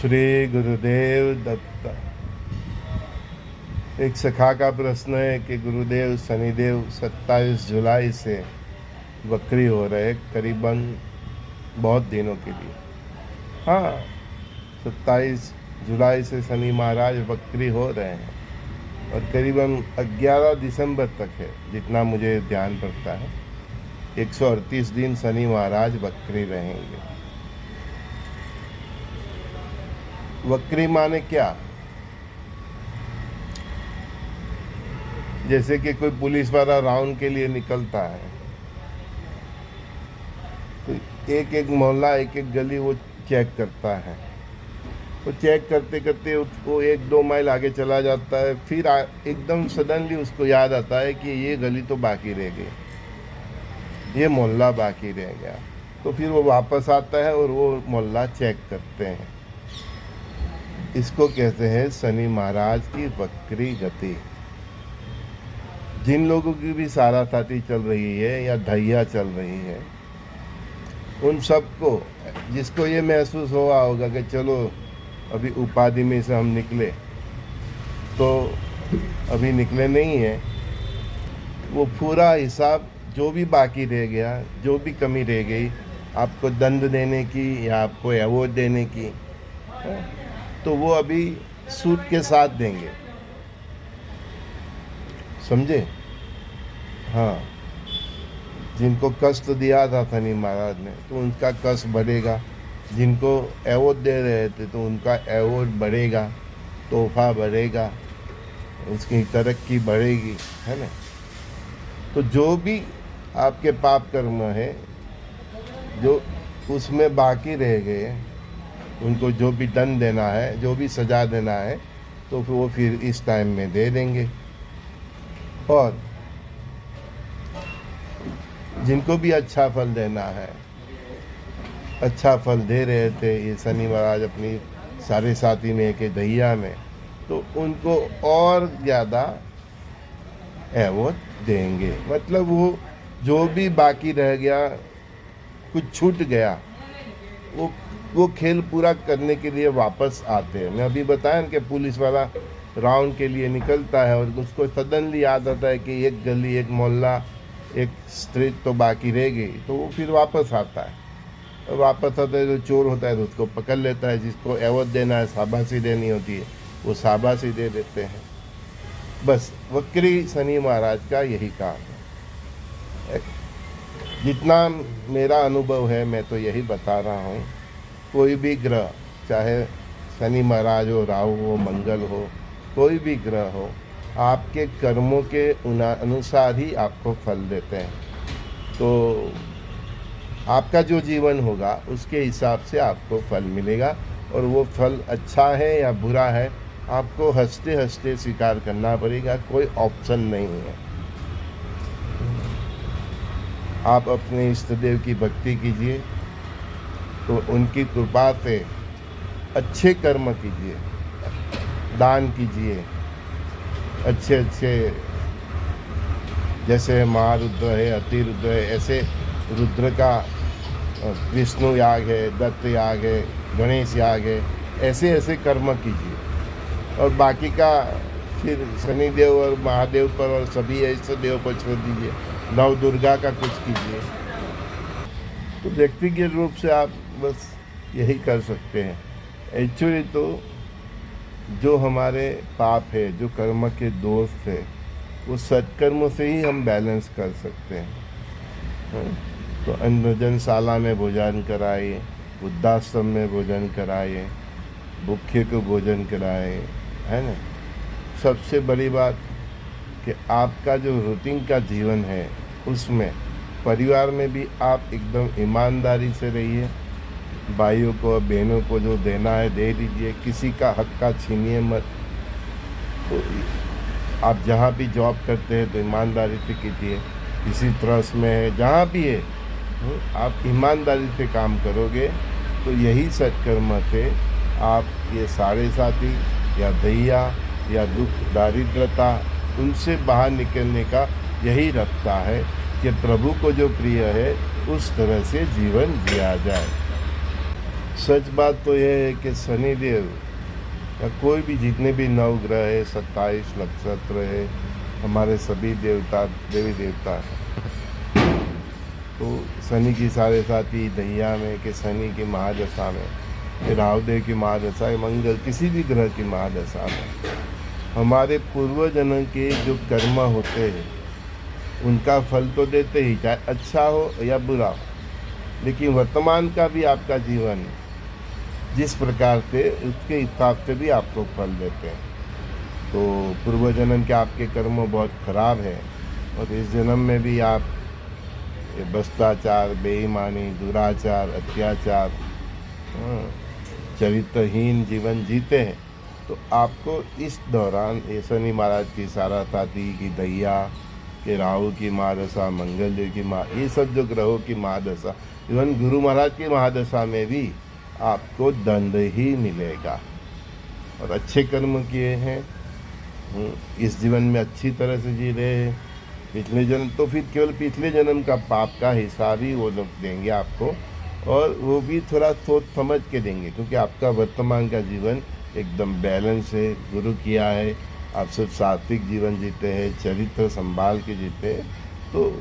श्री गुरुदेव दत्त। एक सखा का प्रश्न है कि गुरुदेव शनिदेव 27 जुलाई से वक्री हो रहे, करीबन बहुत दिनों के लिए। हाँ, 27 जुलाई से शनि महाराज वक्री हो रहे हैं और करीबन 11 दिसंबर तक है, जितना मुझे ध्यान पड़ता है। 138 दिन शनि महाराज वक्री रहेंगे। वक्री माने क्या? जैसे कि कोई पुलिस वाला राउंड के लिए निकलता है तो एक एक मोहल्ला, एक एक गली वो चेक करता है। वो चेक करते करते वो 1-2 माइल आगे चला जाता है, फिर एकदम सडनली उसको याद आता है कि ये गली तो बाकी रह गई, ये मोहल्ला बाकी रह गया। तो फिर वो वापस आता है और वो मोहल्ला चेक करते हैं। इसको कहते हैं शनि महाराज की वक्री गति। जिन लोगों की भी सारासाती चल रही है या ढैया चल रही है, उन सबको, जिसको ये महसूस हुआ होगा कि चलो अभी उपाधि में से हम निकले, तो अभी निकले नहीं है, वो पूरा हिसाब जो भी बाकी रह गया, जो भी कमी रह गई, आपको दंड देने की या आपको अवार्ड देने की, तो वो अभी सूद के साथ देंगे। समझे? हाँ, जिनको कष्ट दिया था शनि महाराज ने, तो उनका कष्ट बढ़ेगा। जिनको अवार्ड दे रहे थे तो उनका अवार्ड बढ़ेगा, तोहफा बढ़ेगा, उसकी तरक्की बढ़ेगी, है ना। तो जो भी आपके पाप कर्म है, जो उसमें बाकी रह गए, उनको जो भी दंड देना है, जो भी सज़ा देना है, तो वो फिर इस टाइम में दे देंगे। और जिनको भी अच्छा फल देना है, अच्छा फल दे रहे थे ये शनि महाराज अपनी सारे साथी में के दैया में, तो उनको और ज़्यादा अवॉर्ड देंगे। मतलब वो जो भी बाकी रह गया, कुछ छूट गया, वो खेल पूरा करने के लिए वापस आते हैं। मैं अभी बताया कि पुलिस वाला राउंड के लिए निकलता है और उसको सडनली याद आता है कि एक गली, एक मोहल्ला, एक स्ट्रीट तो बाकी रह गई, तो वो फिर वापस आता है। और वापस आता है, जो चोर होता है तो उसको पकड़ लेता है। जिसको अवॉर्ड देना है, शाबाशी देनी होती है, वो शाबाशी दे देते हैं। बस वक्री शनि महाराज का यही काम है। जितना मेरा अनुभव है, मैं तो यही बता रहा हूँ। कोई भी ग्रह, चाहे शनि महाराज हो, राहु हो, मंगल हो, कोई भी ग्रह हो, आपके कर्मों के अनुसार ही आपको फल देते हैं। तो आपका जो जीवन होगा उसके हिसाब से आपको फल मिलेगा, और वो फल अच्छा है या बुरा है, आपको हंसते हंसते स्वीकार करना पड़ेगा। कोई ऑप्शन नहीं है। आप अपने इष्ट देव की भक्ति कीजिए, तो उनकी कृपा से अच्छे कर्म कीजिए, दान कीजिए, अच्छे अच्छे, जैसे महारुद्र है, अतिरुद्र है, ऐसे रुद्र का विष्णु याग है, दत्त याग है, गणेश याग है, ऐसे ऐसे कर्म कीजिए। और बाकी का फिर शनिदेव और महादेव पर और सभी ऐसे देव पर छोड़ दीजिए। नव दुर्गा का कुछ कीजिए। तो व्यक्तिगत रूप से आप बस यही कर सकते हैं। एक्चुअली तो जो हमारे पाप है, जो कर्म के दोष है, वो सत्कर्मों से ही हम बैलेंस कर सकते हैं। तो अन्नजनशाला में भोजन कराइए, वृद्धाश्रम में भोजन कराइए, भूखे को भोजन कराए, है ना। सबसे बड़ी बात कि आपका जो रूटीन का जीवन है, उसमें परिवार में भी आप एकदम ईमानदारी से रहिए। भाइयों को, बहनों को जो देना है दे दीजिए, किसी का हक का छीनिए मत। तो आप जहाँ भी जॉब करते हैं तो ईमानदारी से कीजिए। किसी ट्रस्ट में है, जहाँ भी है, आप ईमानदारी से काम करोगे तो यही सत्कर्म से आप ये सारे साथी या दैया या दुख दारिद्रता, उनसे बाहर निकलने का यही रास्ता है कि प्रभु को जो प्रिय है उस तरह से जीवन जिया जाए। सच बात तो यह है कि शनिदेव या कोई भी जितने भी नवग्रह है, 27 नक्षत्र है, हमारे सभी देवता देवी देवता हैं। तो शनि की साढ़े साथी दैया में, कि शनि की महादशा में, कि राहुदेव की महादशा, मंगल किसी भी ग्रह की महादशा में हमारे पूर्वजन्म के जो कर्म होते हैं उनका फल तो देते ही, चाहे अच्छा हो या बुरा हो। लेकिन वर्तमान का भी आपका जीवन जिस प्रकार से, उसके हिसाब से भी आपको फल देते हैं। तो पूर्वजन्म के आपके कर्म बहुत खराब है और इस जन्म में भी आप ये भ्रष्टाचार, बेईमानी, दुराचार, अत्याचार, चरित्रहीन जीवन जीते हैं। तो आपको इस दौरान ये शनि महाराज की सारासाती की दैया, के राहु की महादशा, मंगल देव की ये सब जो ग्रहों की महादशा, इवन गुरु महाराज की महादशा में भी आपको दंड ही मिलेगा। और अच्छे कर्म किए हैं, इस जीवन में अच्छी तरह से जी रहे हैं, पिछले जन्म तो फिर केवल पिछले जन्म का पाप का हिसाब ही वो लोग देंगे आपको, और वो भी थोड़ा सोच समझ के देंगे, क्योंकि आपका वर्तमान का जीवन एकदम बैलेंस है, गुरु किया है, आप सब सात्विक जीवन जीते हैं, चरित्र संभाल के जीते हैं, तो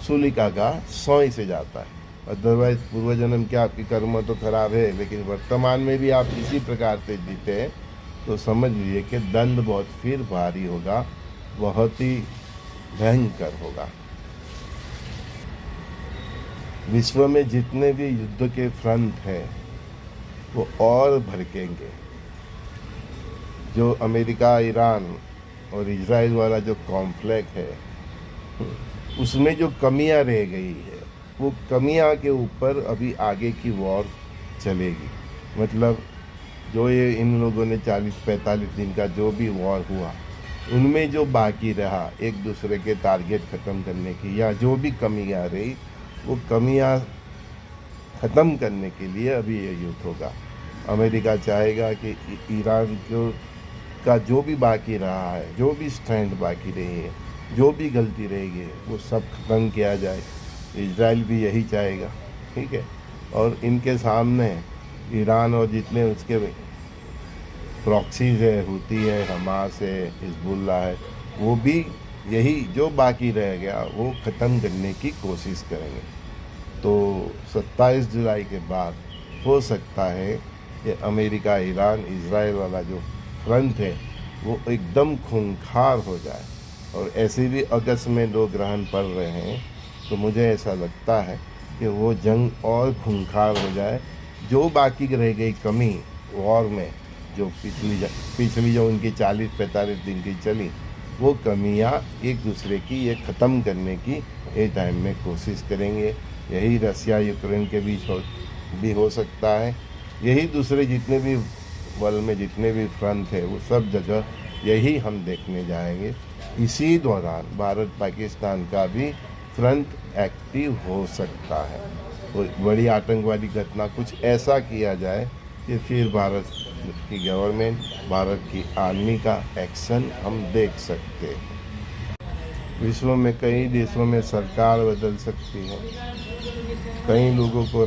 सूलिका का 100 से जाता है। अदरवाइज पूर्वजन्म के आपकी कर्म तो खराब है, लेकिन वर्तमान में भी आप इसी प्रकार से जीते हैं, तो समझ लीजिए कि दंड बहुत फिर भारी होगा, बहुत ही भयंकर होगा। विश्व में जितने भी युद्ध के फ्रंट हैं वो और भड़केंगे। जो अमेरिका, ईरान और इजराइल वाला जो कॉन्फ्लिक्ट है, उसमें जो कमियां रह गई है, वो कमियां के ऊपर अभी आगे की वॉर चलेगी। मतलब जो ये इन लोगों ने 40-45 दिन का जो भी वॉर हुआ, उनमें जो बाकी रहा एक दूसरे के टारगेट ख़त्म करने की, या जो भी कमियां रही, वो कमियां ख़त्म करने के लिए अभी ये युद्ध होगा। अमेरिका चाहेगा कि ईरान का जो भी बाकी रहा है, जो भी स्ट्रेंथ बाकी रही है, जो भी गलती रहेगी, वो सब ख़त्म किया जाए। इजराइल भी यही चाहेगा, ठीक है। और इनके सामने ईरान और जितने उसके प्रॉक्सीज है, हुती है, हमास है, हिजबुल्ला है, वो भी यही जो बाकी रह गया वो ख़त्म करने की कोशिश करेंगे। तो 27 जुलाई के बाद हो सकता है कि अमेरिका, ईरान, इजराइल वाला जो फ्रंट है वो एकदम खूंखार हो जाए। और ऐसे भी अगस्त में 2 ग्रहण पड़ रहे हैं, तो मुझे ऐसा लगता है कि वो जंग और खूंखार हो जाए। जो बाकी रह गई कमी वॉर में, जो पिछली जो उनकी 40-45 दिन की चली, वो कमियां एक दूसरे की ये ख़त्म करने की ये टाइम में कोशिश करेंगे। यही रसिया यूक्रेन के बीच भी हो सकता है। यही दूसरे जितने भी वर्ल्ड में जितने भी फ्रंट है, वो सब जगह यही हम देखने जाएंगे। इसी दौरान भारत पाकिस्तान का भी फ्रंट एक्टिव हो सकता है। कोई बड़ी आतंकवादी घटना कुछ ऐसा किया जाए कि फिर भारत की गवर्नमेंट, भारत की आर्मी का एक्शन हम देख सकते हैं। विश्व में कई देशों में सरकार बदल सकती है, कई लोगों को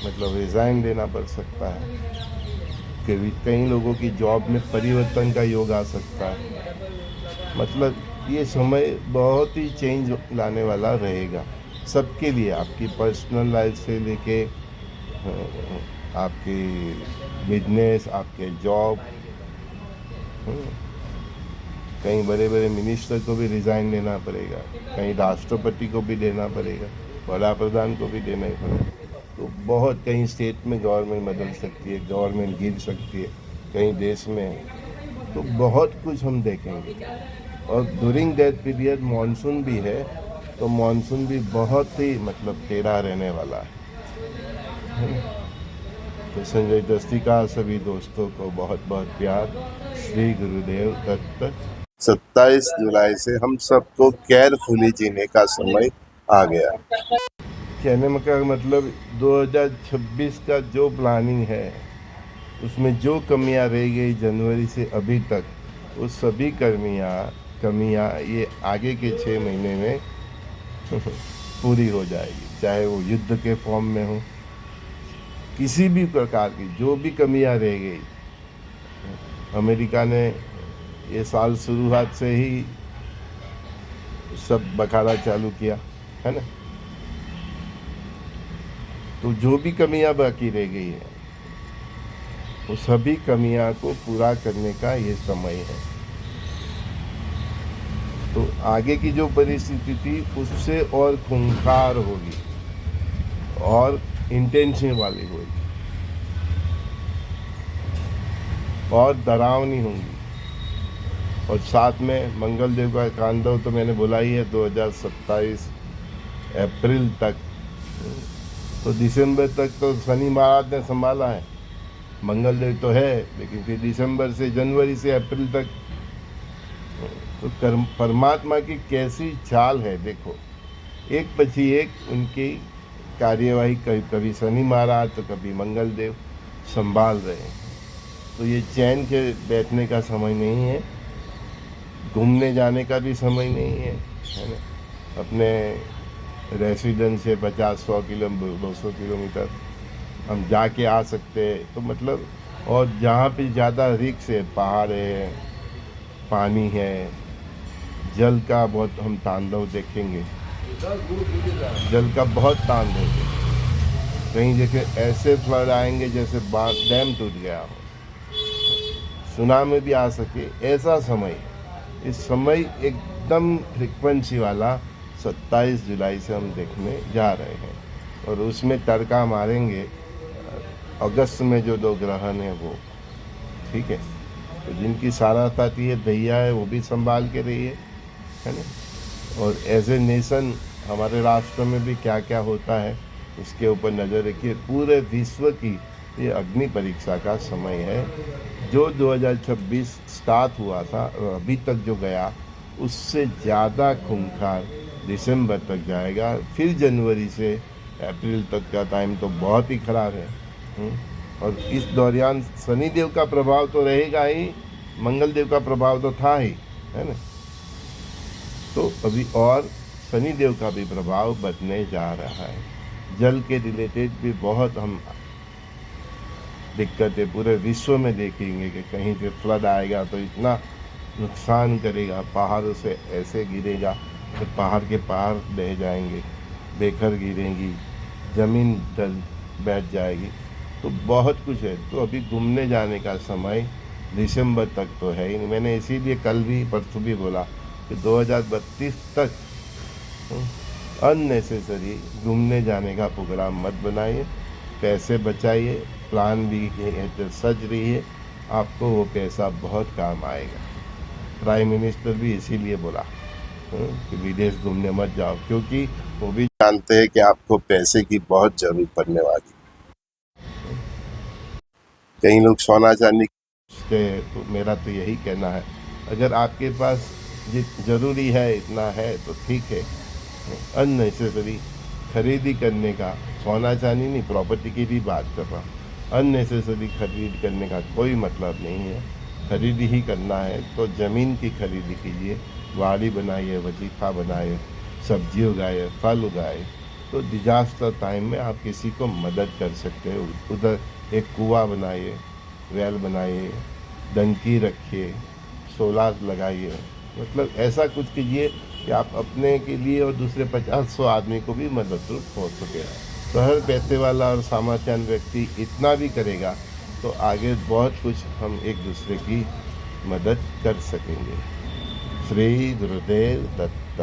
मतलब रिज़ाइन देना पड़ सकता है, कई लोगों की जॉब में परिवर्तन का योग आ सकता है। मतलब ये समय बहुत ही चेंज लाने वाला रहेगा सबके लिए, आपकी पर्सनल लाइफ से लेके आपकी बिजनेस, आपके जॉब। कहीं बड़े बड़े मिनिस्टर को भी रिज़ाइन देना पड़ेगा, कहीं राष्ट्रपति को भी देना पड़ेगा, वड़ा प्रधान को भी देना ही पड़ेगा। तो बहुत, कहीं स्टेट में गवर्नमेंट बदल सकती है, गवर्नमेंट गिर सकती है, कहीं देश में, तो बहुत कुछ हम देखेंगे। और ड्यूरिंग दैट पीरियड मानसून भी है, तो मानसून भी बहुत ही मतलब टेढ़ा रहने वाला है। तो संजय दस्ती का सभी दोस्तों को बहुत बहुत प्यार। श्री गुरुदेव दत्त। 27 जुलाई से हम सबको केयरफुली जीने का समय आ गया। कहने का मतलब 2026 का जो प्लानिंग है, उसमें जो कमियां रह गई जनवरी से अभी तक, वो सभी कमियां ये आगे के 6 महीने में पूरी हो जाएगी। चाहे वो युद्ध के फॉर्म में हो, किसी भी प्रकार की जो भी कमियां रह गई, अमेरिका ने ये साल शुरुआत से ही सब बखाड़ा चालू किया है ना। तो जो भी कमियां बाकी रह गई है वो सभी कमियां को पूरा करने का ये समय है। तो आगे की जो परिस्थिति थी उससे और खूंखार होगी और इंटेंशन वाली होगी और डरावनी होंगी। और साथ में मंगल देव का तांडव तो मैंने बोला ही है 2027 अप्रैल तक। तो दिसंबर तक तो शनि महाराज ने संभाला है, मंगल देव तो है, लेकिन फिर दिसंबर से जनवरी से अप्रैल तक तो परमात्मा की कैसी चाल है देखो, एक पछी एक उनकी कार्यवाही, कभी शनि महाराज तो कभी मंगल देव संभाल रहे हैं। तो ये चैन के बैठने का समय नहीं है, घूमने जाने का भी समय नहीं है ना। अपने रेसिडेंस से 50-100 किलोमीटर 200 किलोमीटर हम जाके आ सकते हैं। तो मतलब और जहाँ पे ज़्यादा रिस्क है, पहाड़ है, पानी है, जल का बहुत हम तांडव देखेंगे, जल का बहुत तांडव है। कहीं जैसे ऐसे फ्लड आएंगे जैसे डैम टूट गया हो, सुनामी भी आ सके, ऐसा समय। इस समय एकदम फ्रिक्वेंसी वाला 27 जुलाई से हम देखने जा रहे हैं। और उसमें तड़का मारेंगे अगस्त में जो 2 ग्रहण है वो, ठीक है। तो जिनकी सारात आती है दैया है वो भी संभाल के रही है ना। और एज ए नेशन हमारे राष्ट्र में भी क्या क्या होता है उसके ऊपर नज़र रखिए। पूरे विश्व की ये अग्नि परीक्षा का समय है। जो 2026 स्टार्ट हुआ था और अभी तक जो गया उससे ज़्यादा खूंखार दिसंबर तक जाएगा। फिर जनवरी से अप्रैल तक का टाइम तो बहुत ही खराब है। और इस दौरान शनि देव का प्रभाव तो रहेगा ही, मंगल देव का प्रभाव तो था ही, है ना। तो अभी और शनि देव का भी प्रभाव बढ़ने जा रहा है। जल के रिलेटेड भी बहुत हम दिक्कतें पूरे विश्व में देखेंगे कि कहीं से फ्लड आएगा तो इतना नुकसान करेगा, पहाड़ों से ऐसे गिरेगा तो पहाड़ के पहाड़ बह जाएंगे, बेखर गिरेंगी, ज़मीन डल बैठ जाएगी। तो बहुत कुछ है। तो अभी घूमने जाने का समय दिसंबर तक तो है ही नहीं। मैंने इसीलिए कल भी परसों भी बोला कि 2032 तक अननेसेसरी घूमने जाने का प्रोग्राम मत बनाइए, पैसे बचाइए, प्लान भी सज रही है, आपको वो पैसा बहुत काम आएगा। प्राइम मिनिस्टर भी इसीलिए बोला कि विदेश घूमने मत जाओ, क्योंकि वो भी जानते हैं कि आपको पैसे की बहुत ज़रूरत पड़ने वाली। कई लोग सोना चांदी से, तो मेरा तो यही कहना है, अगर आपके पास ज़रूरी है इतना है तो ठीक है। अननेसेसरी खरीदी करने का, सोना चांदी नहीं, प्रॉपर्टी की भी बात कर रहा हूँ, अननेसेसरी खरीद करने का कोई मतलब नहीं है। खरीदी ही करना है तो ज़मीन की खरीदी कीजिए, वाड़ी बनाइए, वजीफा बनाए, सब्जी उगाए, फल उगाए। तो डिजास्टर टाइम में आप किसी को मदद कर सकते हो। उधर एक कुआं बनाइए, वेल बनाइए, डंकी रखिए, सोलार लगाइए, मतलब ऐसा कुछ कीजिए कि आप अपने के लिए और दूसरे 50-100 आदमी को भी मदद हो सके। तो हर पैसे वाला और सामान्य व्यक्ति इतना भी करेगा तो आगे बहुत कुछ हम एक दूसरे की मदद कर सकेंगे। श्री गुरुदेव दत्त।